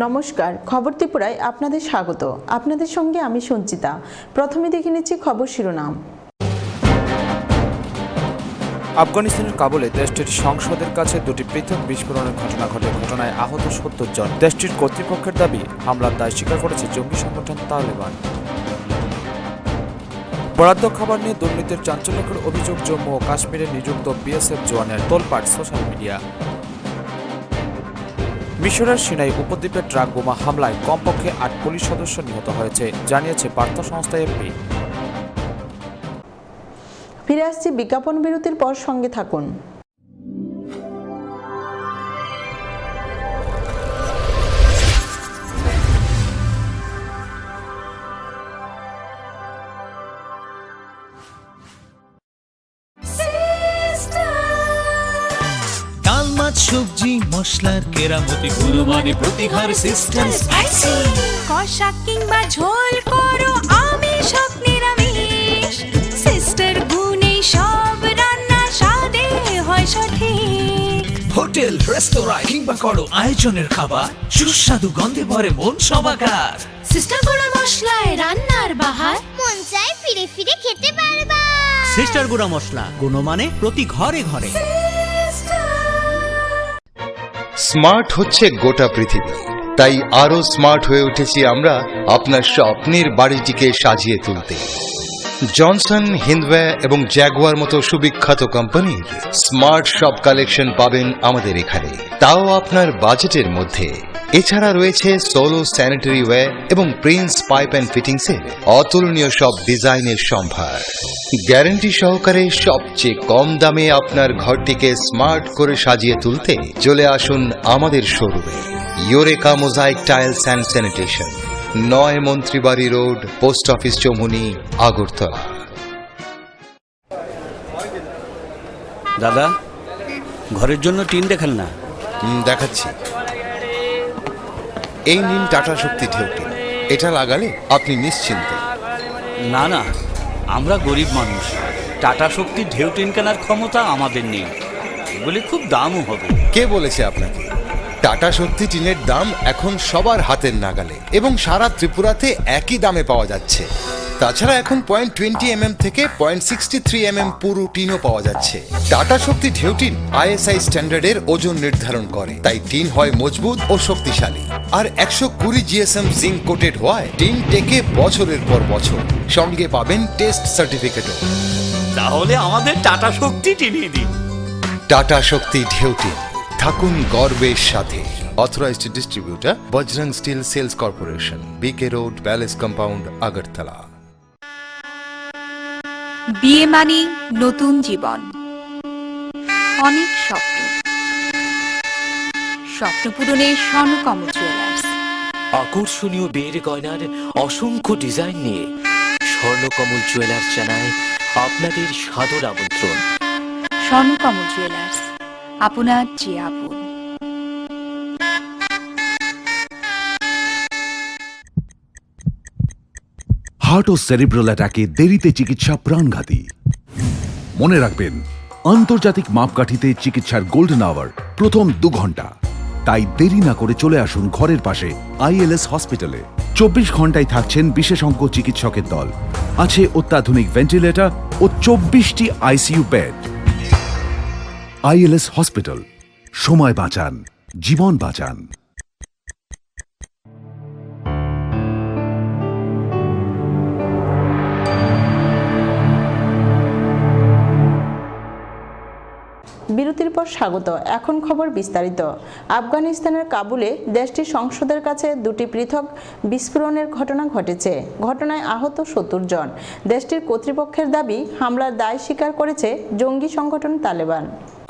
নমস্কার, খবর ত্রিপুরায় আপনাদের স্বাগত। আপনাদের সঙ্গে আমি সঞ্চিতা। প্রথমে দেখে নিচ্ছি খবর শিরোনাম। আফগানিস্তানের কাবুলে দেশটির সংসদের কাছে দুটি পৃথক বিস্ফোরণের ঘটনা ঘটে। ঘটনায় আহত ৭০ জন। দেশটির কর্তৃপক্ষের দাবি, হামলার দায় স্বীকার করেছে জঙ্গি সংগঠন তালেবান। বরাদ্দ খাবার নিয়ে দুর্নীতির চাঞ্চল্যকর অভিযোগ জম্মু ও কাশ্মীরে নিযুক্ত বিএসএফ জওয়ানের তোলপাড় সোশ্যাল মিডিয়া। মিশরের সিনাই উপদ্বীপে ট্রাক বোমা হামলায় কমপক্ষে ৮ পুলিশ সদস্য নিহত হয়েছে, জানিয়েছে বার্তা সংস্থা এপি। ফিরে আসছি বিজ্ঞাপন বিরতির পর, সঙ্গে থাকুন। সবজি মশলার কেরামতি গুণমানে প্রতিহার সিস্টেম স্পাইসি। কষা কিংবা ঝোল করো আমিষ হোক নিরামিষ, সিস্টার গুণে সব রান্না স্বাদে হয় সঠিক। হোটেল রেস্তোরাঁ কিংবা করো আয়োজনের খাবার, সুস্বাদু গন্ধে ভরে মন সবাকার। সিস্টার গুঁড়া মশলায় রান্নার বাহার, মন চাই ফিরে ফিরে খেতে পারবা। সিস্টার গুঁড়া মশলা, গুণমানে প্রতি ঘরে ঘরে। স্মার্ট হচ্ছে গোটা পৃথিবী, তাই আরো স্মার্ট হয়ে উঠেছি আমরা আপনার স্বপ্নের বাড়িটিকে সাজিয়ে তুলতে। জনসন, হিন্দওয়ে এবং জ্যাগুয়ার মতো সুবিখ্যাত কোম্পানির স্মার্ট সব কালেকশন পাবেন আমাদের এখানে, তাও আপনার বাজেটের মধ্যে। এছাড়া রয়েছে সোলো স্যানিটারি ওয়্যার এবং প্রিন্স পাইপ অ্যান্ড ফিটিংসের অতুলনীয় সব ডিজাইনের সম্ভার। গ্যারান্টি সহকারে সবচেয়ে কম দামে আপনার ঘরটিকে স্মার্ট করে সাজিয়ে তুলতে চলে আসুন আমাদের শোরুমে। Eureka mosaic tiles and sanitation, ৯ Mantribari road, post office Chowmuhani, Agartala. দাদা, ঘরের জন্য টিন দেখাল না? দেখাচ্ছি। এই নিন টাটা শক্তি ঢেউটি, এটা লাগালে আপনি নিশ্চিন্ত। না না, আমরা গরিব মানুষ, টাটা শক্তি ঢেউ টিন কেনার ক্ষমতা আমাদের নেই। এগুলি খুব দামও হবে। কে বলেছে আপনাকে? টাটা শক্তি টিনের দাম এখন সবার হাতের নাগালে এবং সারা ত্রিপুরাতে একই দামে পাওয়া যাচ্ছে। তাছাড়া এখন 0.20 থেকে 0.63 পুরো টিনও পাওয়া যাচ্ছে। টাটা শক্তি ঢেউ টিন ISI স্ট্যান্ডার্ডের ওজন নির্ধারণ করে, তাই টিন হয় মজবুত ও শক্তিশালী। আর 120 GSM জিঙ্ক কোটেড হওয়ায় টিন টেকে বছরের পর বছর। সঙ্গে পাবেন টেস্ট সার্টিফিকেটও। তাহলে আমাদের টাটা শক্তি টিনিয়ে দিন। টাটা শক্তি ঢেউ টিন, থাকুন গর্বের সাথে। Authorised distributor Bajrang steel sales corporation, BK road, palace compound, Agartala. বিয়ে মানে নতুন জীবন, অনেক স্বপ্ন। স্বপ্ন পূরণে স্বর্ণকমল জুয়েলার্স। আকর্ষণীয় বিয়ের গয়নার অসংখ্য ডিজাইন নিয়ে স্বর্ণকমল জুয়েলার্স জানায় আপনাদের সাদর আমন্ত্রণ। স্বর্ণকমল জুয়েলার্স, আপনার যে আপন। হার্ট ও সেরিব্রাল অ্যাটাকে দেরিতে চিকিৎসা প্রাণঘাতী। মনে রাখবেন, আন্তর্জাতিক মাপকাঠিতে চিকিৎসার গোল্ডেন আওয়ার প্রথম 2 ঘন্টা। তাই দেরি না করে চলে আসুন ঘরের পাশে ILS হসপিটালে। 24 ঘন্টায় থাকছেন বিশেষজ্ঞ চিকিৎসকের দল। আছে অত্যাধুনিক ভেন্টিলেটর ও 24টি ICU বেড। ILS হসপিটাল, সময় বাঁচান, জীবন বাঁচান। বিরতির পর স্বাগত। এখন খবর বিস্তারিত। আফগানিস্তানের কাবুলে দেশটির সংসদের কাছে দুটি পৃথক বিস্ফোরণের ঘটনা ঘটেছে। ঘটনায় আহত ৭০ জন। দেশটির কর্তৃপক্ষের দাবি, হামলার দায় স্বীকার করেছে জঙ্গি সংগঠন তালেবান।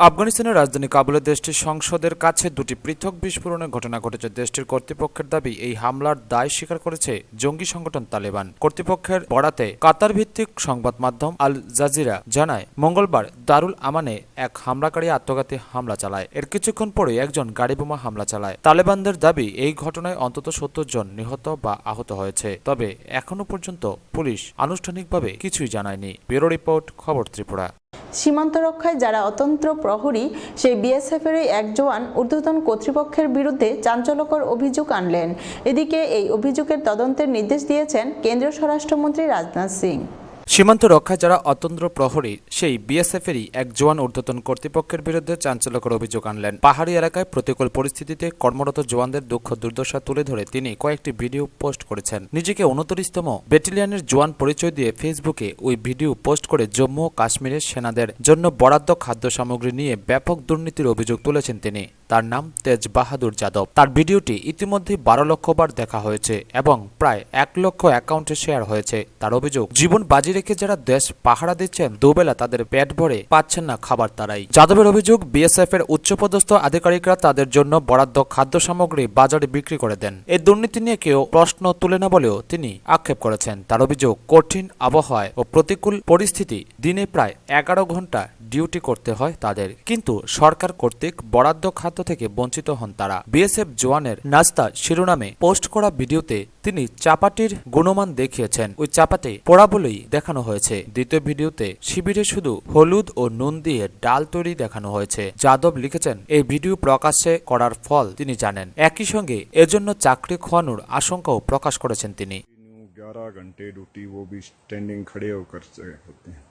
আফগানিস্তানের রাজধানী কাবুলে দেশটির সংসদের কাছে দুটি পৃথক বিস্ফোরণের ঘটনা ঘটেছে। দেশটির কর্তৃপক্ষের দাবি, এই হামলার দায় স্বীকার করেছে জঙ্গি সংগঠন তালেবান। কর্তৃপক্ষের বরাতে কাতার ভিত্তিক সংবাদ মাধ্যম আল জাজিরা জানায়, মঙ্গলবার দারুল আমানে এক হামলাকারী আত্মঘাতী হামলা চালায়। এর কিছুক্ষণ পরে একজন গাড়ি বোমা হামলা চালায়। তালেবানদের দাবি, এই ঘটনায় অন্তত ৭০ জন নিহত বা আহত হয়েছে। তবে এখনো পর্যন্ত পুলিশ আনুষ্ঠানিকভাবে কিছুই জানায়নি। ব্যুরো রিপোর্ট, খবর ত্রিপুরা। সীমান্ত রক্ষায় যারা অতন্ত্র প্রহরী সেই বিএসএফেরই এক জওয়ান ঊর্ধ্বতন কর্তৃপক্ষের বিরুদ্ধে চাঞ্চল্যকর অভিযোগ আনলেন। এদিকে এই অভিযোগের তদন্তের নির্দেশ দিয়েছেন কেন্দ্রীয় স্বরাষ্ট্রমন্ত্রী রাজনাথ সিং। সীমান্ত রক্ষায় যারা অতন্ত্র প্রহরী সেই বিএসএফেরই এক জওয়ান ঊর্ধ্বতন কর্তৃপক্ষের বিরুদ্ধে চাঞ্চল্যকর অভিযোগ আনলেন। পাহাড়ি এলাকায় প্রতিকূল পরিস্থিতিতে কর্মরত জওয়ানদের দুঃখ দুর্দশা তুলে ধরে তিনি কয়েকটি ভিডিও পোস্ট করেছেন। নিজেকে 29তম ব্যাটালিয়নের জওয়ান পরিচয় দিয়ে ফেসবুকে ওই ভিডিও পোস্ট করে জম্মু ও কাশ্মীরের সেনাদের জন্য বরাদ্দ খাদ্য সামগ্রী নিয়ে ব্যাপক দুর্নীতির অভিযোগ তুলেছেন তিনি। তার নাম তেজ বাহাদুর যাদব। তার ভিডিওটি ইতিমধ্যে 12 লক্ষ বার দেখা হয়েছে এবং প্রায় 1 লক্ষ অ্যাকাউন্টে শেয়ার হয়েছে। তার অভিযোগ, জীবন বাজি রেখে যারা দেশ পাহারা দিচ্ছেন দুবেলা তাদের পেট ভরে পাচ্ছেন না খাবার তারাই। যাদবের অভিযোগ, বিএসএফ এর উচ্চপদস্থ আধিকারিকরা তাদের জন্য বরাদ্দ খাদ্য সামগ্রী বাজারে বিক্রি করে দেন। এই দুর্নীতি নিয়ে কেউ প্রশ্ন তুলে না বলেও তিনি আক্ষেপ করেছেন। তার অভিযোগ, কঠিন আবহাওয়ায় ও প্রতিকূল পরিস্থিতি দিনে প্রায় 11 ঘন্টা ডিউটি করতে হয় তাদের, কিন্তু সরকার কর্তৃক বরাদ্দ খাদ্য থেকে বঞ্চিত হন তারা। বিএসএফ জওয়ানের নাস্তা শিরোনামে পোস্ট করা ভিডিওতে তিনি চাপাটির গুণমান দেখিয়েছেন। ওই চাপাতে পোড়া বলেই দেখানো হয়েছে। দ্বিতীয় ভিডিওতে শিবিরে শুধু হলুদ ও নুন দিয়ে ডাল তৈরি দেখানো হয়েছে। যাদব লিখেছেন, এই ভিডিও প্রকাশ্যে করার ফল তিনি জানেন। একই সঙ্গে এজন্য চাকরি খোয়ানোর আশঙ্কাও প্রকাশ করেছেন তিনি। 11 घंटे ड्यूटी वो भी स्टैंडिंग खड़े होकर होते हैं।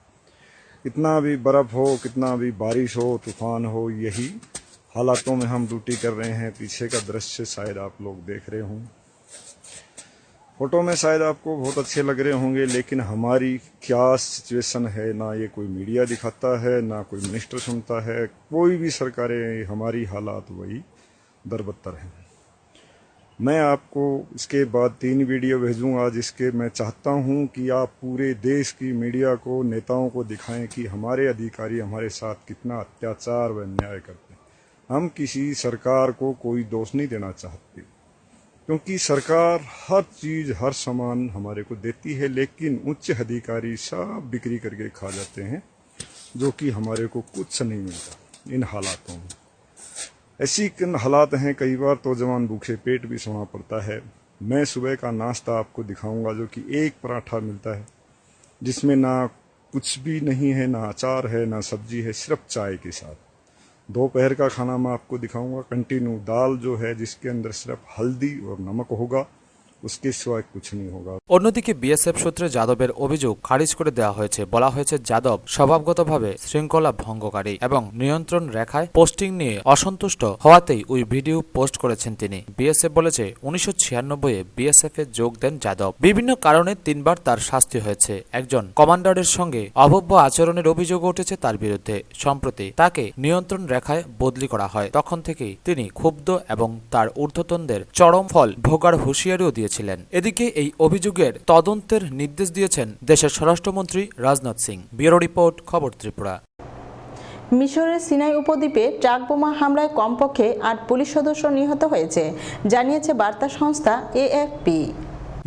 कितना भी बर्फ हो, कितना भी बारिश हो, तूफान हो, यही हालातों में हम ड्यूटी कर रहे हैं। पीछे का दृश्य शायद आप लोग देख रहे हों, फोटो में शायद आपको बहुत अच्छे लग रहे होंगे, लेकिन हमारी क्या सिचुएशन है ना ये कोई मीडिया दिखाता है, ना कोई मिनिस्टर सुनता है, कोई भी सरकारें। हमारी हालात वही दरबत्तर हैं। मैं आपको इसके बाद 3 वीडियो भेजूंगा, जिसके मैं चाहता हूं कि आप पूरे देश की मीडिया को, नेताओं को दिखाएं कि हमारे अधिकारी हमारे साथ कितना अत्याचार व अन्याय करते हैं। हम किसी सरकार को कोई दोष नहीं देना चाहते, क्योंकि सरकार हर चीज़ हर सामान हमारे को देती है, लेकिन उच्च अधिकारी सब बिक्री करके खा जाते हैं, जो कि हमारे को कुछ नहीं मिलता इन हालातों में। ऐसी हालात हैं, कई बार तो जवान भूखे पेट भी सोना पड़ता है। मैं सुबह का नाश्ता आपको दिखाऊंगा, जो कि एक पराठा मिलता है, जिसमें ना कुछ भी नहीं है, ना अचार है, ना सब्जी है, सिर्फ चाय के साथ। दोपहर का खाना मैं आपको दिखाऊंगा, कंटिन्यू दाल जो है, जिसके अंदर सिर्फ हल्दी और नमक होगा, उसके सिवाय कुछ नहीं होगा। অন্যদিকে বিএসএফ সূত্রে যাদবের অভিযোগ খারিজ করে দেওয়া হয়েছে। বলা হয়েছে, যাদব স্বভাবগতভাবে শৃঙ্খলা ভঙ্গকারী এবং নিয়ন্ত্রণ রেখায় পোস্টিং নিয়ে অসন্তুষ্ট হওয়াতেই ওই ভিডিও পোস্ট করেছেন তিনি। বিএসএফ বলেছে, 1996-এ বিএসএফ এ যোগ দেন যাদব। বিভিন্ন কারণে 3 বার তার শাস্তি হয়েছে। একজন কমান্ডারের সঙ্গে অভব্য আচরণের অভিযোগ উঠেছে তার বিরুদ্ধে। সম্প্রতি তাকে নিয়ন্ত্রণ রেখায় বদলি করা হয়। তখন থেকেই তিনি ক্ষুব্ধ এবং তার ঊর্ধ্বতনদের চরম ফল ভোগার হুঁশিয়ারিও দিয়েছিলেন। এদিকে এই অভিযোগের তদন্তের নির্দেশ দিয়েছেন দেশের স্বরাষ্ট্রমন্ত্রী রাজনাথ সিং। ব্যুরো রিপোর্ট, খবর ত্রিপুরা। মিশরের সিনাই উপদ্বীপে ট্রাক বোমা হামলায় কমপক্ষে 8 পুলিশ সদস্য নিহত হয়েছে, জানিয়েছে বার্তা সংস্থা এএফপি।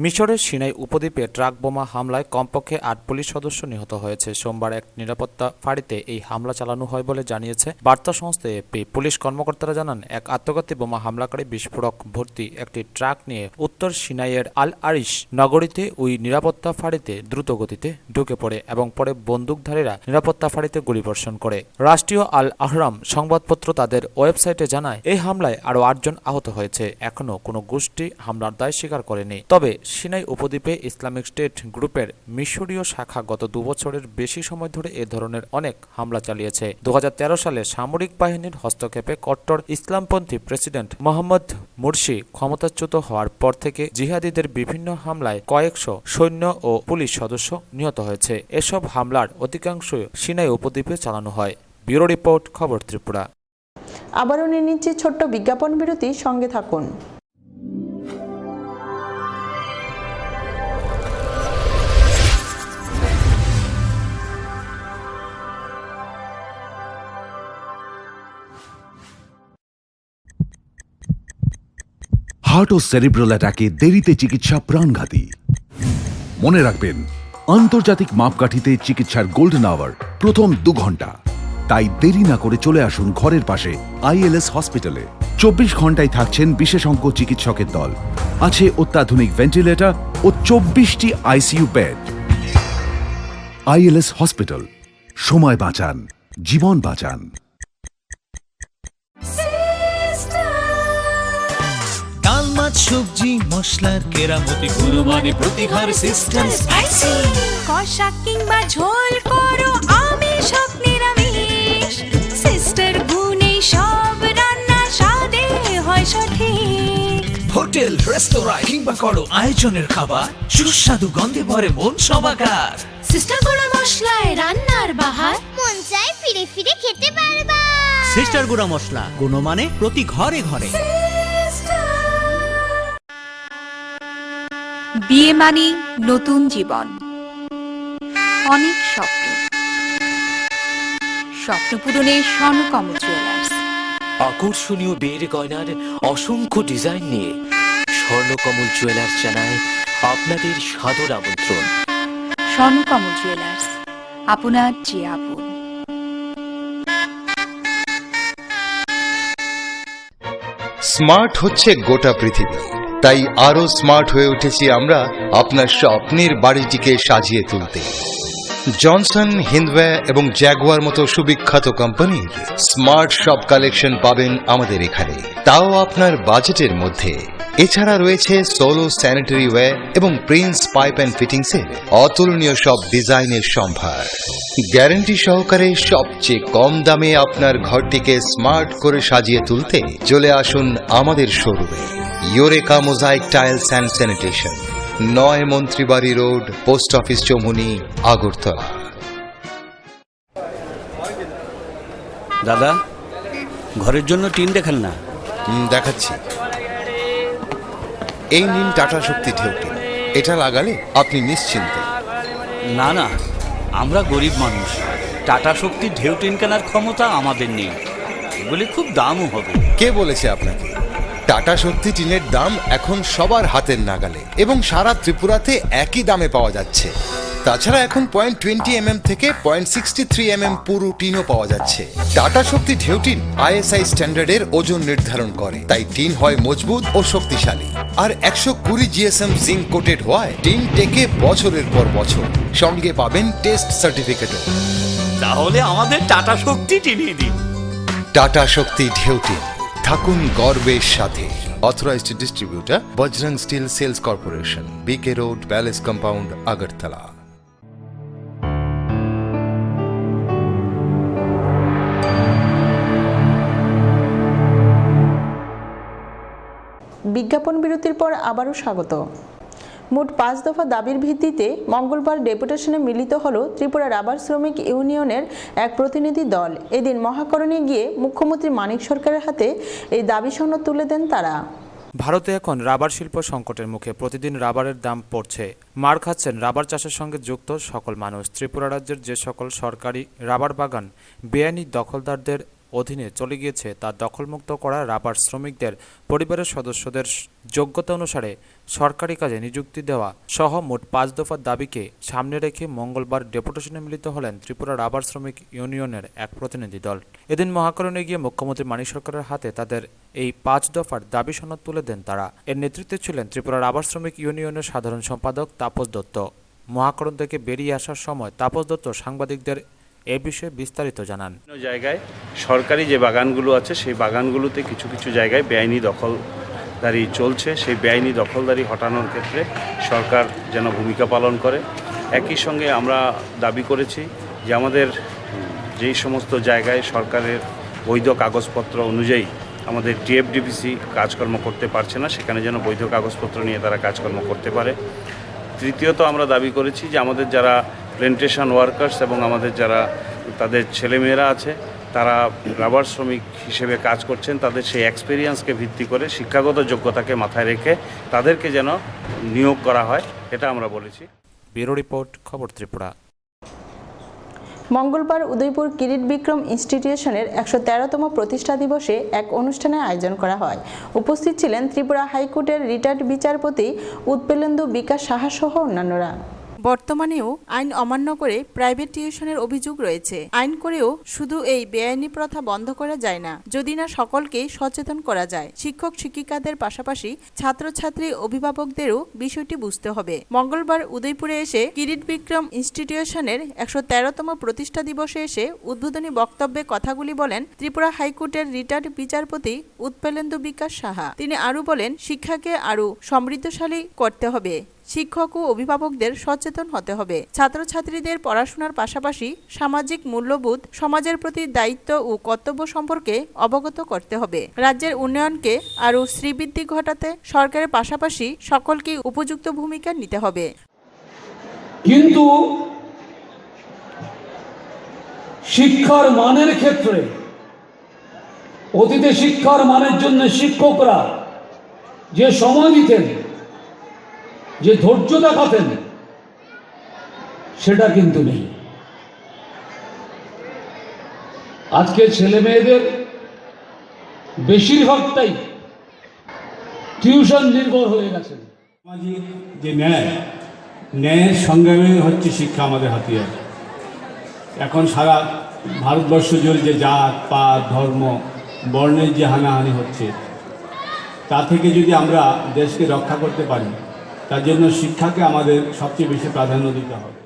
মিশরের সিনাই উপদ্বীপে ট্রাক বোমা হামলায় কমপক্ষে 8 পুলিশ সদস্য নিহত হয়েছে। সোমবার এক নিরাপত্তা ফাঁড়িতে এই হামলা চালানো হয় বলে জানিয়েছে বার্তা সংস্থা এএফপি। পুলিশ কর্মকর্তারা জানান, এক আত্মঘাতী বোমা হামলাকারী বিস্ফোরক ভর্তি একটি ট্রাক নিয়ে উত্তর সিনাইয়ের আল আরিশ নগরীতে ওই নিরাপত্তা ফাঁড়িতে দ্রুত গতিতে ঢুকে পড়ে এবং পরে বন্দুকধারীরা নিরাপত্তা ফাঁড়িতে গুলিবর্ষণ করে। রাষ্ট্রীয় আল আহরাম সংবাদপত্র তাদের ওয়েবসাইটে জানায়, এই হামলায় আরও 8 জন আহত হয়েছে। এখনও কোনো গোষ্ঠী হামলার দায় স্বীকার করেনি। তবে সিনাই উপদ্বীপে ইসলামিক স্টেট গ্রুপের মিশরীয় শাখা গত 2 বছরের বেশি সময় ধরে এ ধরনের অনেক হামলা চালিয়েছে। 2013 সালে সামরিক বাহিনীর হস্তক্ষেপে কট্টর ইসলামপন্থী প্রেসিডেন্ট মোহাম্মদ মুরসি ক্ষমতাচ্যুত হওয়ার পর থেকে জিহাদিদের বিভিন্ন হামলায় কয়েকশো সৈন্য ও পুলিশ সদস্য নিহত হয়েছে। এসব হামলার অধিকাংশ সিনাই উপদ্বীপে চালানো হয়। ব্যুরো রিপোর্ট, খবর ত্রিপুরা। আবারও নিয়ে নিচ্ছি ছোট্ট বিজ্ঞাপন বিরতি, সঙ্গে থাকুন। হার্ট ও সেরিব্রাল অ্যাটাকে দেরিতে চিকিৎসা প্রাণঘাতী। মনে রাখবেন, আন্তর্জাতিক মাপকাঠিতে চিকিৎসার গোল্ডেন আওয়ার প্রথম 2 ঘন্টা। তাই দেরি না করে চলে আসুন ঘরের পাশে আইএলএস হসপিটালে। 24 ঘন্টায় থাকছেন বিশেষজ্ঞ চিকিৎসকের দল। আছে অত্যাধুনিক ভেন্টিলেটর ও 24টি আইসিইউ বেড। আইএলএস হসপিটাল, সময় বাঁচান, জীবন বাঁচান। ডাল মাছ সবজি মশলার কেরামতি গুণমানে প্রতি ঘর সিস্টার স্পাইসি। কষা কিংবা ঝোল করো আমিষ হোক নিরামিষ, সিস্টার গুণে সব রান্না স্বাদে হয় সঠিক। হোটেল রেস্তোরাঁ কিংবা করো আয়োজনের খাবার, সুস্বাদু গন্ধে ভরে মন সবাকার। সিস্টার গুঁড়া মশলায় রান্নার বাহার, মন চায় ফিরে ফিরে খেতে বারবার। সিস্টার গুঁড়া মশলা, গুণমানে প্রতি ঘরে ঘরে। বিয়ে মানে নতুন জীবন, অনেক স্বপ্ন, স্বপ্ন পূরণে স্বর্ণকমল জুয়েলার্স। আকর্ষণীয় বিয়ের গয়নার অসংখ্য ডিজাইন নিয়ে স্বর্ণকমল জুয়েলার্স জানায় আপনাদের সাদর আমন্ত্রণ। স্বর্ণকমল জুয়েলার্স, আপনার যে আপন। স্মার্ট হচ্ছে গোটা পৃথিবী, তাই আরো স্মার্ট হয়ে উঠেছি আমরা আপনার স্বপ্নের বাড়িটিকে সাজিয়ে তুলতে। জনসন, হিন্দওয়ে এবং জ্যাগুয়ার মতো সুবিখ্যাত কোম্পানির স্মার্ট সব কালেকশন পাবেন আমাদের এখানে, তাও আপনার বাজেটের মধ্যে। এছাড়া রয়েছে সোলো স্যানিটারি ওয়্যার এবং প্রিন্স পাইপ অ্যান্ড ফিটিংসের অতুলনীয় সব ডিজাইনের সম্ভার। গ্যারান্টি সহকারে সবচেয়ে কম দামে আপনার ঘরটিকে স্মার্ট করে সাজিয়ে তুলতে চলে আসুন আমাদের শোরুমে। Eureka mosaic tiles and sanitation, 9 Mantribari road, post office Chowmuhani, Agartala. দাদা, ঘরের জন্য টিন দেখেন না? দেখাচ্ছি। এই নিন টাটা শক্তি ঢেউটি, এটা লাগালে আপনি নিশ্চিন্ত। না না, আমরা গরিব মানুষ, টাটা শক্তির ঢেউ টিন কেনার ক্ষমতা আমাদের নেই। এগুলি খুব দামও হবে। কে বলেছে আপনাকে? টাটা শক্তি টিনের দাম এখন সবার হাতের নাগালে এবং সারা ত্রিপুরাতে একই দামে পাওয়া যাচ্ছে। তাছাড়া এখন 0.20 থেকে 0.63 পুরু টিনও পাওয়া যাচ্ছে। টাটা শক্তি ঢেউ টিন ISI স্ট্যান্ডার্ডের ওজন নির্ধারণ করে, তাই টিন হয় মজবুত ও শক্তিশালী। আর 120 GSM জিঙ্ক কোটেড হওয়ায় টিন টেকে বছরের পর বছর। সঙ্গে পাবেন টেস্ট সার্টিফিকেটও। তাহলে আমাদের টাটা শক্তি টিনিয়ে দিন। টাটা শক্তি ঢেউ টিন, থাকুন গর্বের সাথে। Authorised distributor Bajrang steel sales corporation, BK road, palace compound, Agartala. বিজ্ঞাপন বিরতির পর আবারও স্বাগত। মোট 5 দফা দাবির ভিত্তিতে মঙ্গলবার ডেপুটেশনে মিলিত হল ত্রিপুরা রাবার শ্রমিক ইউনিয়নের এক প্রতিনিধি দল। এদিন মহাকরণে গিয়ে মুখ্যমন্ত্রী মানিক সরকারের হাতে এই দাবি সনদ তুলে দেন তারা। ভারতে এখন রাবার শিল্প সংকটের মুখে প্রতিদিন রাবারের দাম পড়ছে। মার খাচ্ছেন রাবার চাষের সঙ্গে যুক্ত সকল মানুষ। ত্রিপুরা রাজ্যের যে সকল সরকারি রাবার বাগান বেআইনি দখলদারদের অধীনে চলে গিয়েছে তা দখলমুক্ত করা, রাবার শ্রমিকদের পরিবারের সদস্যদের যোগ্যতা অনুসারে সরকারি কাজে নিযুক্তি দেওয়া সহ মোট 5 দফার দাবিকে সামনে রেখে মঙ্গলবার ডেপুটেশনে মিলিত হলেন ত্রিপুরা রাবার শ্রমিক ইউনিয়নের এক প্রতিনিধি দল। এদিন মহাকরণে গিয়ে মুখ্যমন্ত্রী মানিক সরকারের হাতে তাদের এই 5 দফার দাবি সনদ তুলে দেন তারা। এর নেতৃত্বে ছিলেন ত্রিপুরা রাবার শ্রমিক ইউনিয়নের সাধারণ সম্পাদক তাপস দত্ত। মহাকরণ থেকে বেরিয়ে আসার সময় তাপস দত্ত সাংবাদিকদের এ বিষয়ে বিস্তারিত জানান। জায়গায় সরকারি যে বাগানগুলো আছে সেই বাগানগুলোতে কিছু কিছু জায়গায় বেআইনি দখলদারি চলছে। সেই বেআইনি দখলদারি হটানোর ক্ষেত্রে সরকার যেন ভূমিকা পালন করে। একই সঙ্গে আমরা দাবি করেছি যে আমাদের যেই সমস্ত জায়গায় সরকারের বৈধ কাগজপত্র অনুযায়ী আমাদের TFDPC কাজকর্ম করতে পারছে না, সেখানে যেন বৈধ কাগজপত্র নিয়ে তারা কাজকর্ম করতে পারে। তৃতীয়ত আমরা দাবি করেছি যে আমাদের যারা প্ল্যান্টেশন ওয়ার্কার্স এবং আমাদের যারা তাদের ছেলেমেয়েরা আছে তারা রাবার শ্রমিক হিসেবে কাজ করছেন, তাদের সেই এক্সপিরিয়েন্সকে ভিত্তি করে শিক্ষাগত যোগ্যতাকে মাথায় রেখে তাদেরকে যেন নিয়োগ করা হয়, এটা আমরা বলেছি। ব্যুরো রিপোর্ট, খবর ত্রিপুরা। মঙ্গলবার উদয়পুর কিরিট বিক্রম ইনস্টিটিউশনের 113তম প্রতিষ্ঠা দিবসে এক অনুষ্ঠানের আয়োজন করা হয়। উপস্থিত ছিলেন ত্রিপুরা হাইকোর্টের রিটায়ার্ড বিচারপতি উৎপেলেন্দু বিকাশ সাহা সহ অন্যান্যরা। বর্তমানেও আইন অমান্য করে প্রাইভেট টিউশনের অভিযোগ রয়েছে। আইন করেও শুধু এই বেআইনি প্রথা বন্ধ করা যায় না, যদি না সকলকে সচেতন করা যায়। শিক্ষক শিক্ষিকাদের পাশাপাশি ছাত্রছাত্রী অভিভাবকদেরও বিষয়টি বুঝতে হবে। মঙ্গলবার উদয়পুরে এসে কিরিট বিক্রম ইনস্টিটিউশনের ১১৩তম প্রতিষ্ঠা দিবসে এসে উদ্বোধনী বক্তব্যে কথাগুলি বলেন ত্রিপুরা হাইকোর্টের রিটায়ার্ড বিচারপতি উৎপলেন্দু বিকাশ সাহা। তিনি আরও বলেন, শিক্ষাকে আরও সমৃদ্ধশালী করতে হবে, শিক্ষক ও অভিভাবকদের সচেতন হতে হবে। ছাত্রছাত্রীদের পড়াশোনার পাশাপাশি সামাজিক মূল্যবোধ, সমাজের প্রতি দায়িত্ব ও কর্তব্য সম্পর্কে অবগত করতে হবে। রাজ্যের উন্নয়নকে আরও শ্রীবৃদ্ধি ঘটাতে সরকারের পাশাপাশি সকলকে উপযুক্ত ভূমিকা নিতে হবে। কিন্তু শিক্ষার মানের ক্ষেত্রে অতীতে শিক্ষার মানের জন্য শিক্ষকরা যে সময় দিতেন, যে ধৈর্য দেখাতেন, সেটা কিন্তু নেই। আজকে ছেলে মেয়েদের বেশিরভাগটাই টিউশন নির্ভর হয়ে গেছে। সামাজিক যে ন্যায়ের সংগ্রামে হচ্ছে শিক্ষা আমাদের হাতিয়ার। এখন সারা ভারতবর্ষ জুড়ে যে জাত পাত ধর্ম বর্ণের যে হানাহানি হচ্ছে, তা থেকে যদি আমরা দেশকে রক্ষা করতে পারি, তার জন্য শিক্ষাকে আমাদের সবচেয়ে বেশি প্রাধান্য দিতে হবে।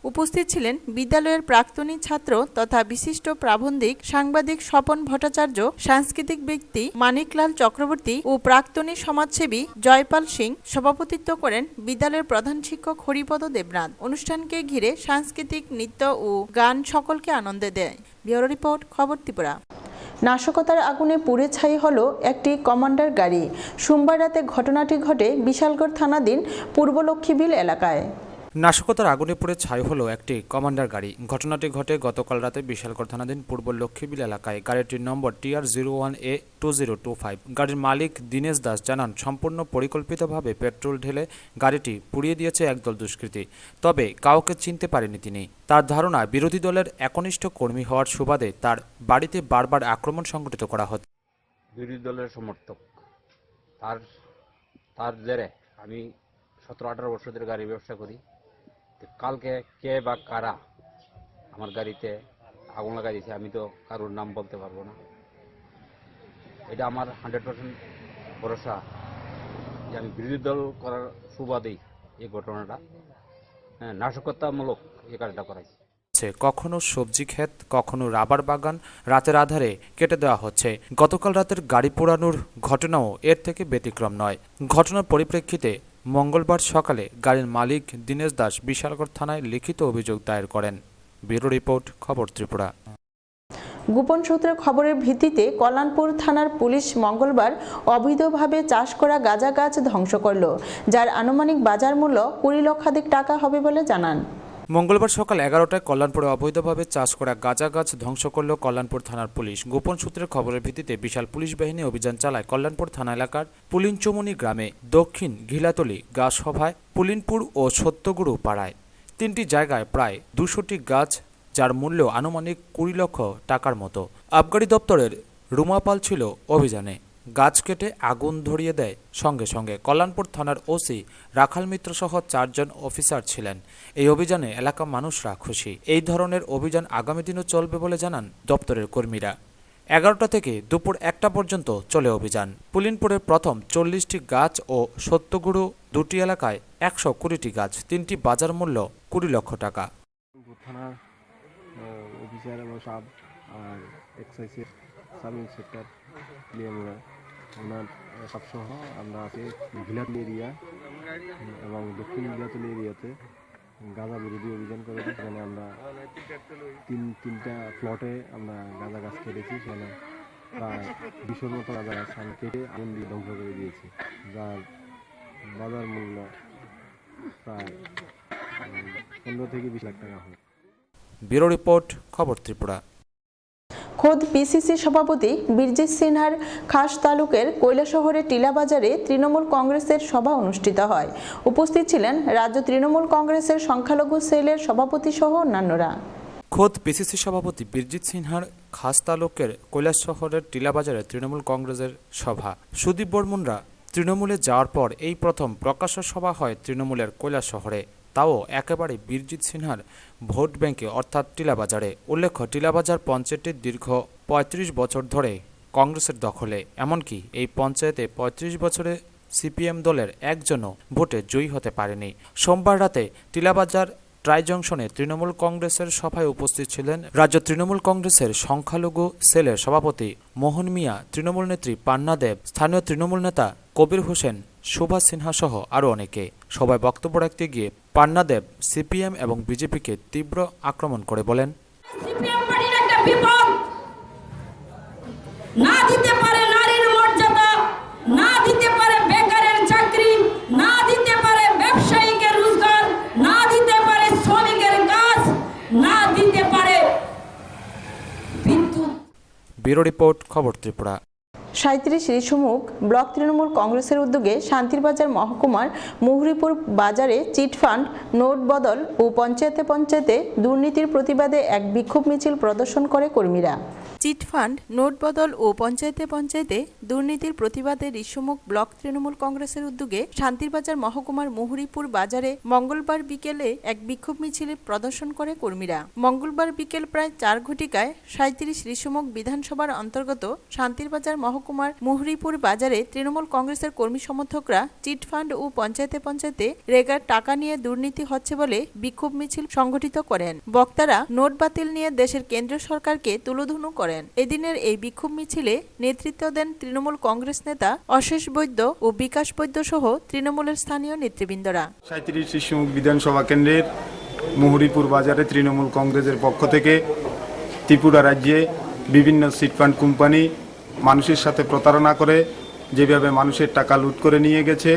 উপস্থিত ছিলেন বিদ্যালয়ের প্রাক্তনী ছাত্র তথা বিশিষ্ট প্রাবন্ধিক সাংবাদিক স্বপন ভট্টাচার্য, সাংস্কৃতিক ব্যক্তি মানিকলাল চক্রবর্তী ও প্রাক্তনী সমাজসেবী জয়পাল সিং। সভাপতিত্ব করেন বিদ্যালয়ের প্রধান শিক্ষক হরিপদ দেবনাথ। অনুষ্ঠানকে ঘিরে সাংস্কৃতিক নৃত্য ও গান সকলকে আনন্দে দেয়। ব্যুরো রিপোর্ট, খবর ত্রিপুরা। নাশকতার আগুনে পুড়ে ছাই হলো একটি কমান্ডার গাড়ি। সোমবার রাতে ঘটনাটি ঘটে বিশালগড় থানাধীন পূর্ব লক্ষ্মীবিল এলাকায়। নাশকতার আগুনে পুড়ে ছাই হলো একটি কমান্ডার গাড়ি। ঘটনাটি ঘটে গতকাল রাতে বিশালগড় থানাধীন পূর্ব লক্ষ্মীবিল এলাকায়। গাড়িটির নম্বর TR01A2025। গাড়ির মালিক দীনেশ দাস জানান, সম্পূর্ণ পরিকল্পিতভাবে পেট্রোল ঢেলে গাড়িটি পুড়িয়ে দিয়েছে একদল দুষ্কৃতী। তবে কাউকে চিনতে পারেনি তিনি। তার ধারণা, বিরোধী দলের একনিষ্ঠ কর্মী হওয়ার সুবাদে তার বাড়িতে বারবার আক্রমণ সংঘটিত করা হচ্ছে। বিরোধী দলের সমর্থক, তার জেরে আমি 17-18 বছর ধরে গাড়ি ব্যবসা করি। কালকে কে বা কারা আমার গাড়িতে আগুন লাগাই দিয়েছে, আমি তো কারোর নাম বলতে পারবো না। এটা আমার 100% ভরসা যে আমি বিরোধী দল করার সুবাদেই এই ঘটনাটা নাশকতামূলক এই কাজটা করাইছি। কখনো সবজি ক্ষেত, কখনো রাবার বাগান রাতের আধারে কেটে দেওয়া হচ্ছে। গতকাল রাতের গাড়ি পোড়ানোর ঘটনাও এর থেকে ব্যতিক্রম নয়। ঘটনার পরিপ্রেক্ষিতে মঙ্গলবার সকালে গাড়ির মালিক দীনেশ দাস বিশালগড় থানায় লিখিত অভিযোগ দায়ের করেন। ব্যুরো রিপোর্ট, খবর ত্রিপুরা। গোপন সূত্রের খবরের ভিত্তিতে কল্যাণপুর থানার পুলিশ মঙ্গলবার অবৈধভাবে চাষ করা গাঁজা গাছ ধ্বংস করল, যার আনুমানিক বাজার মূল্য 20 লক্ষাধিক টাকা হবে বলে জানান। মঙ্গলবার সকাল 11টায় কল্যাণপুরে অবৈধভাবে চাষ করা গাঁজা গাছ ধ্বংস করল কল্যাণপুর থানার পুলিশ। গোপন সূত্রের খবরের ভিত্তিতে বিশাল পুলিশ বাহিনী অভিযান চালায় কল্যাণপুর থানা এলাকার পুলিনচমনি গ্রামে, দক্ষিণ ঘিলাতলি গাছসভায়, পুলিনপুর ও সত্যগুরু পাড়ায়। 3টি জায়গায় প্রায় 200টি গাছ, যার মূল্য আনুমানিক 20 লক্ষ টাকার মতো। আবগারি দপ্তরের রুমাপাল ছিল অভিযানে। গাছ কেটে আগুন ধরিয়ে দেয় সঙ্গে সঙ্গে। কল্যাণপুর থানার ওসি রাখাল মিত্র সহ 4 জন অফিসার ছিলেন। এই অভিযানে এলাকার মানুষরা খুশি। এই ধরনের অভিযান আগামী দিনও চলবে বলে জানান দপ্তরের কর্মীরা। 11টা থেকে দুপুর 1টা পর্যন্ত চলে অভিযান। পুলিনপুরের প্রথম 40টি গাছ ও সত্যগুরু 2টি এলাকায় 120টি গাছ, 3টি বাজার মূল্য 20 লক্ষ টাকা। থানার অফিসার এবং সাব আর এক্সাইজের সাব ইন্সপেক্টর ওনার সবসহ আমরা আছি ঘিলাতলি এরিয়া এবং দক্ষিণ ঘিলাতলি এরিয়াতে গাঁজা বিরোধী অভিযান করেছি। সেখানে আমরা তিনটা প্লটে আমরা গাঁজা গাছ কেটেছি। সেখানে প্রায় 20-এর মতো গাঁজা গাছ আমি কেটে আগুন দিয়ে ধ্বংস করে দিয়েছি, যার বাজার মূল্য প্রায় 15 থেকে 20 লাখ টাকা হয়। ব্যুরো রিপোর্ট, খবর ত্রিপুরা। খোদ পিসিসি সভাপতি বীরজিৎ সিনহার খাস তালুকের কৈলাসহরে টিলাবাজারে তৃণমূল কংগ্রেসের সভা অনুষ্ঠিত হয়। উপস্থিত ছিলেন রাজ্য তৃণমূল কংগ্রেসের সংখ্যালঘু সেলের সভাপতি সহ অন্যান্যরা। খোদ পিসিসি সভাপতি বীরজিৎ সিনহার খাস তালুকের কৈলাসহরের টিলাবাজারে তৃণমূল কংগ্রেসের সভা। সুদীপ বর্মনরা তৃণমূলে যাওয়ার পর এই প্রথম প্রকাশ্য সভা হয় তৃণমূলের কৈলাসহরে। তাও একেবারে বীরজিৎ সিনহার ভোট ব্যাংকে অর্থাৎ টিলাবাজারে। উল্লেখ্য, টিলাবাজার পঞ্চায়েতটি দীর্ঘ ৩৫ বছর ধরে কংগ্রেসের দখলে। এমনকি এই পঞ্চায়েতে ৩৫ বছরে সিপিএম দলের একজনও ভোটে জয়ী হতে পারেনি। সোমবার রাতে টিলাবাজার ট্রাই জংশনে তৃণমূল কংগ্রেসের সভায় উপস্থিত ছিলেন রাজ্য তৃণমূল কংগ্রেসের সংখ্যালঘু সেলের সভাপতি মোহন মিয়া, তৃণমূল নেত্রী পান্না দেব, স্থানীয় তৃণমূল নেতা কবির হোসেন, সুভাষ সিনহা সহ আরও অনেকে। সবাই বক্তব্য রাখতে গিয়ে পান্না দেব সিপিএম এবং বিজেপিকে তীব্র আক্রমণ করে বলেন, না দিতে পারে নারীর মর্যাদা, না দিতে পারে বেকারের চাকরি, না দিতে পারে ব্যবসায়ীকে রোজগার, না দিতে পারে শ্রমিকের কাজ, না দিতে পারে বিদ্যুৎ। ব্যুরো রিপোর্ট, খবর ত্রিপুরা। ৩৭ ঋষিমুখ ব্লক তৃণমূল কংগ্রেসের উদ্যোগে শান্তিরবাজার মহকুমার মুহুরীপুর বাজারে চিটফান্ড, নোট বদল ও পঞ্চায়েতে পঞ্চায়েতে দুর্নীতির প্রতিবাদে এক বিক্ষোভ মিছিল প্রদর্শন করে কর্মীরা। চিটফান্ড, নোট বদল ও পঞ্চায়েতে পঞ্চায়েতে দুর্নীতির প্রতিবাদে ঋষিমুখ ব্লক তৃণমূল কংগ্রেসের উদ্যোগে শান্তিরবাজার মহকুমার মুহুরীপুর বাজারে মঙ্গলবার বিকেলে এক বিক্ষোভ মিছিল প্রদর্শন করে কর্মীরা। মঙ্গলবার বিকেল প্রায় ৪ ঘটিকায় ৩৭ ঋষিমুখ বিধানসভার অন্তর্গত শান্তিরবাজার মহকুমার মুহুরীপুর বাজারে তৃণমূল কংগ্রেসের কর্মী সমর্থকরা চিটফান্ড ও পঞ্চায়েতে পঞ্চায়েতে রেগার টাকা নিয়ে দুর্নীতি হচ্ছে বলে বিক্ষোভ মিছিল সংগঠিত করেন। বক্তারা নোট বাতিল নিয়ে দেশের কেন্দ্রীয় সরকারকে তুলোধুনো করেন। এদিনের এই বিক্ষোভ মিছিলে নেতৃত্ব দেন তৃণমূল কংগ্রেস নেতা অশেষ বৈদ্য ও বিকাশ বৈদ্য সহ তৃণমূলের স্থানীয় নেতৃবৃন্দরা। ৩৭ ঋষিমুখ বিধানসভা কেন্দ্রের মুহুরীপুর বাজারে তৃণমূল কংগ্রেসের পক্ষ থেকে ত্রিপুরা রাজ্যে বিভিন্ন চিটফান্ড কোম্পানি মানুষের সাথে প্রতারণা করে যেভাবে মানুষের টাকা লুট করে নিয়ে গেছে,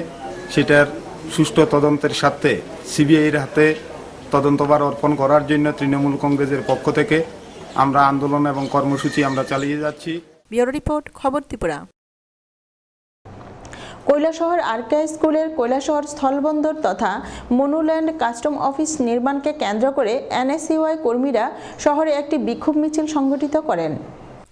সেটার সুষ্ঠু তদন্তের স্বার্থে সিবিআইয়ের হাতে তদন্তভার অর্পণ করার জন্য তৃণমূল কংগ্রেসের পক্ষ থেকে আমরা আন্দোলন এবং কর্মসূচি আমরা চালিয়ে যাচ্ছি। ব্যুরো রিপোর্ট, খবর ত্রিপুরা। কৈলাসহর আরকে স্কুলের কৈলাসহর স্থলবন্দর তথা মনুল্যান্ড কাস্টম অফিস নির্মাণকে কেন্দ্র করে এনএসইউআই কর্মীরা শহরে একটি বিক্ষোভ মিছিল সংগঠিত করেন।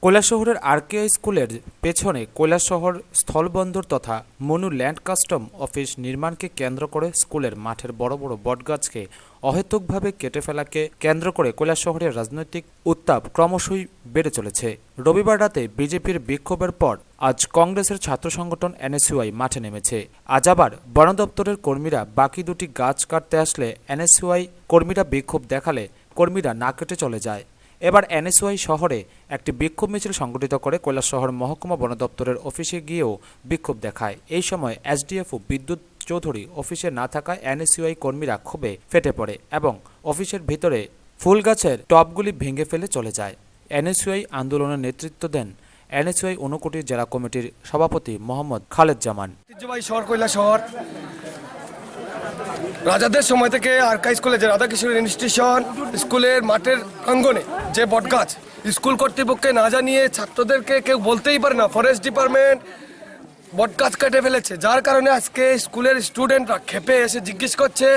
কৈলাসহরের আরকে স্কুলের পেছনে কৈলাসহর স্থলবন্দর তথা মনু ল্যান্ড কাস্টম অফিস নির্মাণকে কেন্দ্র করে স্কুলের মাঠের বড় বড় বটগাছকে অহেতুকভাবে কেটে ফেলাকে কেন্দ্র করে কৈলাসহরের রাজনৈতিক উত্তাপ ক্রমশই বেড়ে চলেছে। রবিবার রাতে বিজেপির বিক্ষোভের পর আজ কংগ্রেসের ছাত্র সংগঠন এনএসইউআই মাঠে নেমেছে। আজ আবার বন দপ্তরের কর্মীরা বাকি দুটি গাছ কাটতে আসলে এনএসইউআই কর্মীরা বিক্ষোভ দেখালে কর্মীরা না কেটে চলে যায়। এবার এনএসইউআই শহরে একটি বিক্ষোভ মিছিল সংগঠিত করে কৈলাসহর মহকুমা বন দপ্তরের অফিসে গিয়েও বিক্ষোভ দেখায়। এই সময় এসডিএফও বিদ্যুৎ চৌধুরী অফিসে না থাকায় এনএসইউআই কর্মীরা ক্ষোভে ফেটে পড়ে এবং অফিসের ভিতরে ফুল গাছের টবগুলি ভেঙে ফেলে চলে যায়। এনএসইউআই আন্দোলনের নেতৃত্ব দেন এনএসইউআই ঊনকোটি জেলা কমিটির সভাপতি মোহাম্মদ খালেদ জামান। ঐতিহ্যবাহী শহর কৈলাসহর রাজাদের সময় থেকে আরকা স্কুলে যে রাধাকিশোর ইনস্টিটিউশন স্কুলের মাঠের প্রাঙ্গণে যে বটগাছ স্কুল কর্তৃপক্ষকে না জানিয়ে ছাত্রদেরকে কেউ বলতেই পারে না, ফরেস্ট ডিপার্টমেন্ট বটগাছ কেটে ফেলেছে, যার কারণে আজকে স্কুলের স্টুডেন্টরা ক্ষেপে এসে জিজ্ঞেস করছে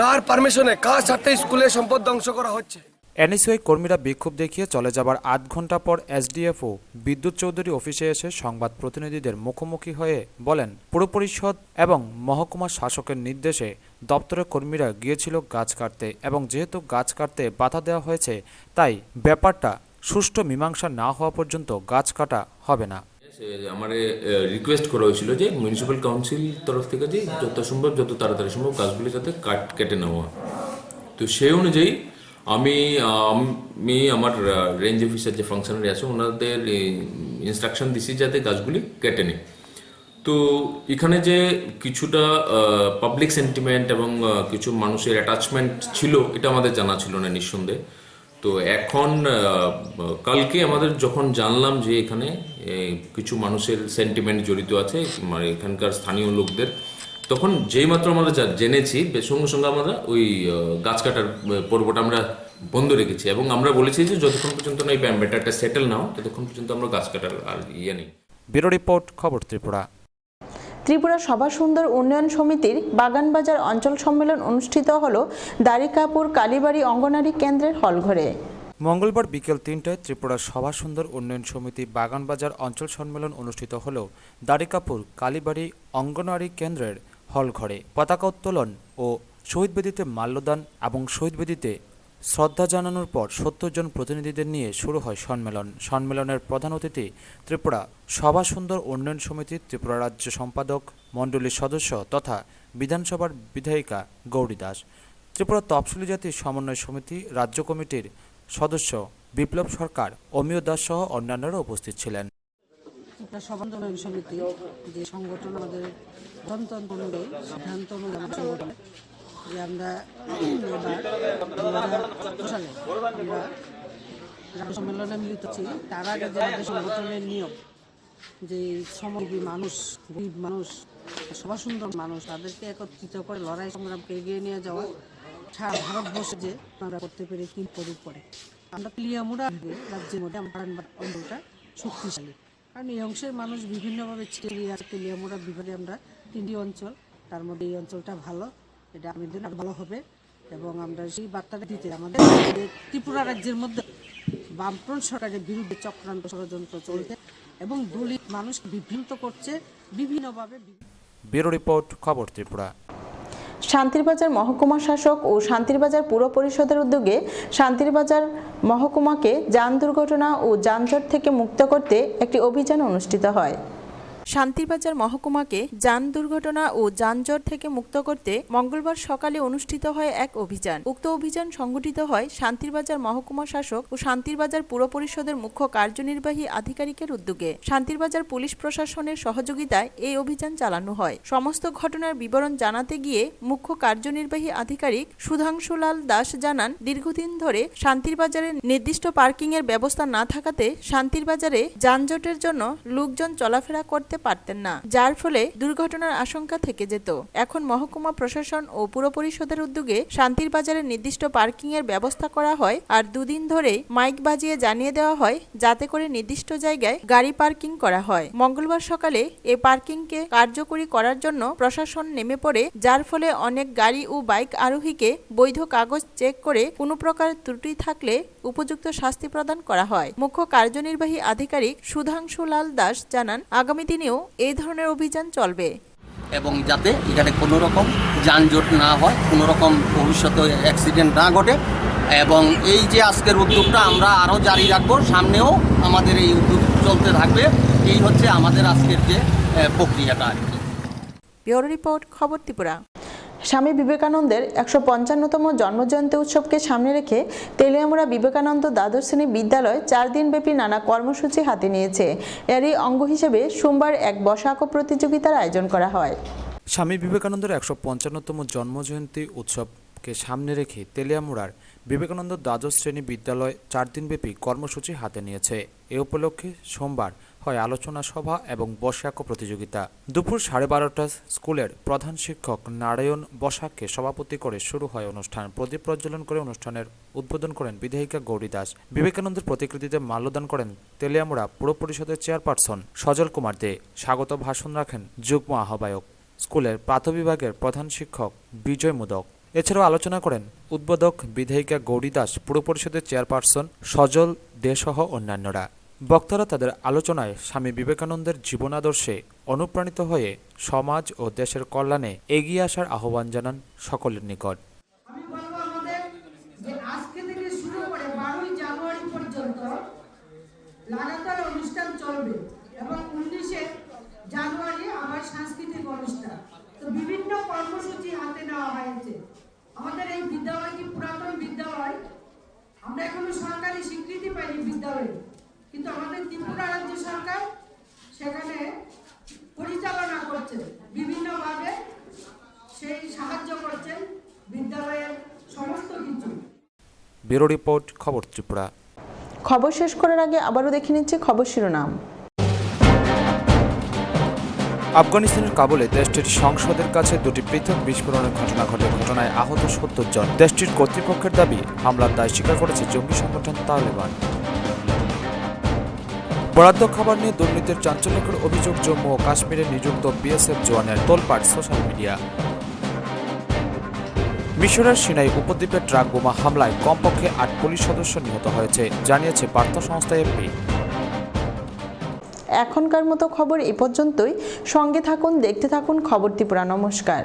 কার পারমিশনে কার সাথে স্কুলের সম্পদ ধ্বংস করা হচ্ছে। এনএসইউআই কর্মীরা বিক্ষোভ দেখিয়ে চলে যাবার আধ ঘন্টা পর এসডিএফও বিদ্যুৎ চৌধুরী অফিসে এসে সংবাদ প্রতিনিধিদের মুখোমুখি হয়ে বলেন, পুর পরিষদ এবং মহকুমা শাসকের নির্দেশে দপ্তরের কর্মীরা গিয়েছিল গাছ কাটতে এবং যেহেতু গাছ কাটতে বাধা দেওয়া হয়েছে তাই ব্যাপারটা সুষ্ঠু মীমাংসা না হওয়া পর্যন্ত গাছ কাটা হবে না। আমার রিকোয়েস্ট করা হয়েছিল যে মিউনিসিপ্যাল কাউন্সিল তরফ থেকে যে যত সম্ভব যত তাড়াতাড়ি সম্ভব গাছগুলি যাতে কেটে নেওয়া, তো সেই অনুযায়ী আমি আমার রেঞ্জ অফিসার যে ফাংশনারি আছে ওনাদের ইনস্ট্রাকশন দিছি যাতে গাছগুলি কেটে নেই। তো এখানে যে কিছুটা পাবলিক সেন্টিমেন্ট এবং কিছু মানুষের অ্যাটাচমেন্ট ছিল এটা আমাদের জানা ছিল না নিঃসন্দেহে। তো এখন কালকে আমাদের যখন জানলাম যে এখানে কিছু মানুষের সেন্টিমেন্ট জড়িত আছে মানে এখানকার স্থানীয় লোকদের, তখন যেই মাত্র আমরা জেনেছি সঙ্গে সঙ্গে আমরা ওই গাছ কাটার পর্বটা আমরা বন্ধ রেখেছি এবং আমরা বলেছি যে যতক্ষণ পর্যন্ত না এই ব্যাপারটা সেটেল নাও ততক্ষণ পর্যন্ত আমরা গাছ কাটার আর নেই। ব্যুরো রিপোর্ট, খবর ত্রিপুরা। ত্রিপুরা সভা সুন্দর উন্নয়ন সমিতির বাগানবাজার অঞ্চল সম্মেলন অনুষ্ঠিত হল দ্বারিকাপুর কালীবাড়ি অঙ্গনারী কেন্দ্রের হলঘরে। মঙ্গলবার বিকেল ৩টায় ত্রিপুরা সভা সুন্দর উন্নয়ন সমিতি বাগানবাজার অঞ্চল সম্মেলন অনুষ্ঠিত হল দ্বারিকাপুর কালীবাড়ি অঙ্গনারী কেন্দ্রের হলঘরে। পতাকা উত্তোলন ও শহীদ বেদিতে মাল্যদান এবং শহীদ বেদিতে শ্রদ্ধা জানানোর পর ৭০ জন প্রতিনিধিদের নিয়ে শুরু হয় সম্মেলন। সম্মেলনের প্রধান অতিথি ত্রিপুরা সভা সুন্দর উন্নয়ন সমিতির ত্রিপুরা রাজ্য সম্পাদক মণ্ডলীর সদস্য তথা বিধানসভার বিধায়িকা গৌরী দাস, ত্রিপুরা তফসিলি জাতি সমন্বয় সমিতি রাজ্য কমিটির সদস্য বিপ্লব সরকার, অমিয় দাস সহ অন্যান্যরা উপস্থিত ছিলেন। সমন্বয় সমিতি যে সংগঠন আমাদের গণতন্ত্র অনুযায়ী সিদ্ধান্ত অনুযায়ী সংগঠন যে আমরা এবার 2014 সালে আমরা রাজ্য সম্মেলনে মিলিত হচ্ছি। তার আগে যে আমাদের সংগঠনের নিয়ম যে শ্রমজীবী মানুষ, গরিব মানুষ, সভা সুন্দর মানুষ, তাদেরকে একত্রিত করে লড়াই সংগ্রামকে এগিয়ে নিয়ে যাওয়া সারা ভারতবর্ষে যে আমরা করতে পেরে 3 পদক পরে আমরা তেলিয়ামুড়া রাজ্যের মধ্যে আমার অঞ্চলটা শক্তিশালী, কারণ এই অংশের মানুষ বিভিন্নভাবে ছড়িয়ে আছে। তেলিয়ামুড়া বিভাগে আমরা 3টি অঞ্চল, তার মধ্যে এই অঞ্চলটা ভালো, এটা আমি দিন ভালো হবে এবং আমরা সেই বার্তাটা দিতে আমাদের ত্রিপুরা রাজ্যের মধ্যে বামফ্রন্ট সরকারের বিরুদ্ধে চক্রান্ত ষড়যন্ত্র চলছে এবং দলিত মানুষ বিভ্রান্ত করছে বিভিন্নভাবে। ব্যুরো রিপোর্ট, খবর ত্রিপুরা। শান্তিরবাজার মহকুমা শাসক ও শান্তিরবাজার পুর পরিষদের উদ্যোগে শান্তিরবাজার মহকুমাকে যান দুর্ঘটনা ও যানজট থেকে মুক্ত করতে একটি অভিযান অনুষ্ঠিত হয়। শান্তিরবাজার মহকুমাকে যান দুর্ঘটনা ও যানজট থেকে মুক্ত করতে মঙ্গলবার সকালে অনুষ্ঠিত হয় এক অভিযান। উক্ত অভিযান সংগঠিত হয় শান্তিরবাজার মহকুমা শাসক ও শান্তিরবাজার পুর পরিষদের মুখ্য কার্যনির্বাহী আধিকারিকের উদ্যোগে। শান্তিরবাজার পুলিশ প্রশাসনের সহযোগিতায় এই অভিযান চালানো হয়। সমস্ত ঘটনার বিবরণ জানাতে গিয়ে মুখ্য কার্যনির্বাহী আধিকারিক সুধাংশুলাল দাস জানান, দীর্ঘদিন ধরে শান্তিরবাজারে নির্দিষ্ট পার্কিং এর ব্যবস্থা না থাকাতে শান্তিরবাজারে যানজটের জন্য লোকজন চলাফেরা করতে পারতেন না, যার ফলে দুর্ঘটনার আশঙ্কা থেকে যেত। এখন মহকুমা প্রশাসন ও পুর পরিষদের উদ্যোগে শান্তিরবাজারে নির্দিষ্ট পার্কিং এর ব্যবস্থা করা হয় আর 2 দিন ধরে মাইক বাজিয়ে জানিয়ে দেওয়া হয় যাতে করে নির্দিষ্ট জায়গায় গাড়ি পার্কিং করা হয়। মঙ্গলবার সকালে এই পার্কিংকে কার্যকরী করার জন্য প্রশাসন নেমে পড়ে, যার ফলে অনেক গাড়ি ও বাইক আরোহীকে বৈধ কাগজ চেক করে কোনো প্রকার ত্রুটি থাকলে উপযুক্ত শাস্তি প্রদান করা হয়। মুখ্য কার্যনির্বাহী আধিকারিক সুধাংশুলাল দাস জানান, আগামী দিনেও এই ধরনের অভিযান চলবে এবং যাতে এখানে কোনো রকম যানজট না হয়, কোনো রকম ভবিষ্যতে অ্যাক্সিডেন্ট না ঘটে এবং এই যে আজকের উদ্যোগটা আমরা আরও জারি রাখবো, সামনেও আমাদের এই উদ্যোগ চলতে থাকবে। এই হচ্ছে আমাদের আজকের যে প্রক্রিয়াটা আর কি। ব্যুরো রিপোর্ট, খবর ত্রিপুরা। স্বামী বিবেকানন্দের 155তম জন্মজয়ন্তী উৎসবকে সামনে রেখে তেলিয়ামুড়া বিবেকানন্দ দ্বাদশ শ্রেণী বিদ্যালয় 4 দিনব্যাপী নানা কর্মসূচি হাতে নিয়েছে। এরই অঙ্গ হিসেবে সোমবার এক বসাক প্রতিযোগিতার আয়োজন করা হয়। স্বামী বিবেকানন্দের 155তম জন্মজয়ন্তী উৎসবকে সামনে রেখে তেলিয়ামুড়ার বিবেকানন্দ দ্বাদশ শ্রেণী বিদ্যালয় 4 দিনব্যাপী কর্মসূচি হাতে নিয়েছে। এ উপলক্ষে সোমবার হয় আলোচনা সভা এবং বসাক প্রতিযোগিতা। দুপুর 12:30 স্কুলের প্রধান শিক্ষক নারায়ণ বসাককে সভাপতি করে শুরু হয় অনুষ্ঠান। প্রদীপ প্রজ্বলন করে অনুষ্ঠানের উদ্বোধন করেন বিধায়িকা গৌরী দাস। বিবেকানন্দের প্রতিকৃতিতে মাল্যদান করেন তেলিয়ামুড়া পুর পরিষদের চেয়ারপারসন সজল কুমার দে। স্বাগত ভাষণ রাখেন যুগ্ম আহ্বায়ক স্কুলের প্রাথমিবিভাগের প্রধান শিক্ষক বিজয় মোদক। এছাড়াও আলোচনা করেন উদ্বোধক বিধায়িকা গৌরী দাস, পুর পরিষদের চেয়ারপারসন সজল দে সহ অন্যান্যরা। বক্তারা তাদের আলোচনায় স্বামী বিবেকানন্দের জীবনাদর্শে অনুপ্রাণিত হয়ে সমাজ ও দেশের কল্যাণে এগিয়ে আসার আহ্বান জানান সকলের নিকট। আমি বলবো আমাদের যে আজকে থেকে শুরু করে 12 জানুয়ারি পর্যন্ত লাগাতার অনুষ্ঠান চলবে এবং 19 জানুয়ারি আবার সাংস্কৃতিক অনুষ্ঠান। তো বিভিন্ন কর্মসূচি হাতে নেওয়া হয়েছে। আমাদের এই বিদ্যালয়টি পুরাতন বিদ্যালয়, আমরা এখনো সরকারি স্বীকৃতি পাইনি বিদ্যালয়ে, কিন্তু আমাদের ত্রিপুরা রাজ্য সরকার সেখানে পরিচালনা করছে, বিভিন্নভাবে সেই সাহায্য করছেন বিদ্যালয়ের সমস্ত কিছু। ব্যুরো রিপোর্ট, খবর ত্রিপুরা। খবর শেষ করার আগে আবারও দেখে নিচ্ছে খবর শিরোনাম। আফগানিস্তানের কাবুলে দেশটির সংসদের কাছে 2টি পৃথক বিস্ফোরণের ঘটনা ঘটে। ঘটনায় আহত 70 জন। দেশটির কর্তৃপক্ষের দাবি, হামলার দায় স্বীকার করেছে জঙ্গি সংগঠন তালেবান। বরাদ্দ খাবার নিয়ে দুর্নীতির চাঞ্চল্যকর অভিযোগ জম্মু ও কাশ্মীরে নিযুক্ত বিএসএফ জওয়ানের, তোলপাড় সোশ্যাল মিডিয়া। মিশরের সিনাই উপদ্বীপে ট্রাক বোমা হামলায় কমপক্ষে 8 পুলিশ সদস্য নিহত হয়েছে, জানিয়েছে বার্তা সংস্থা এপি। এখনকার মতো খবর এ পর্যন্তই। সঙ্গে থাকুন, দেখতে থাকুন খবর ত্রিপুরা। নমস্কার।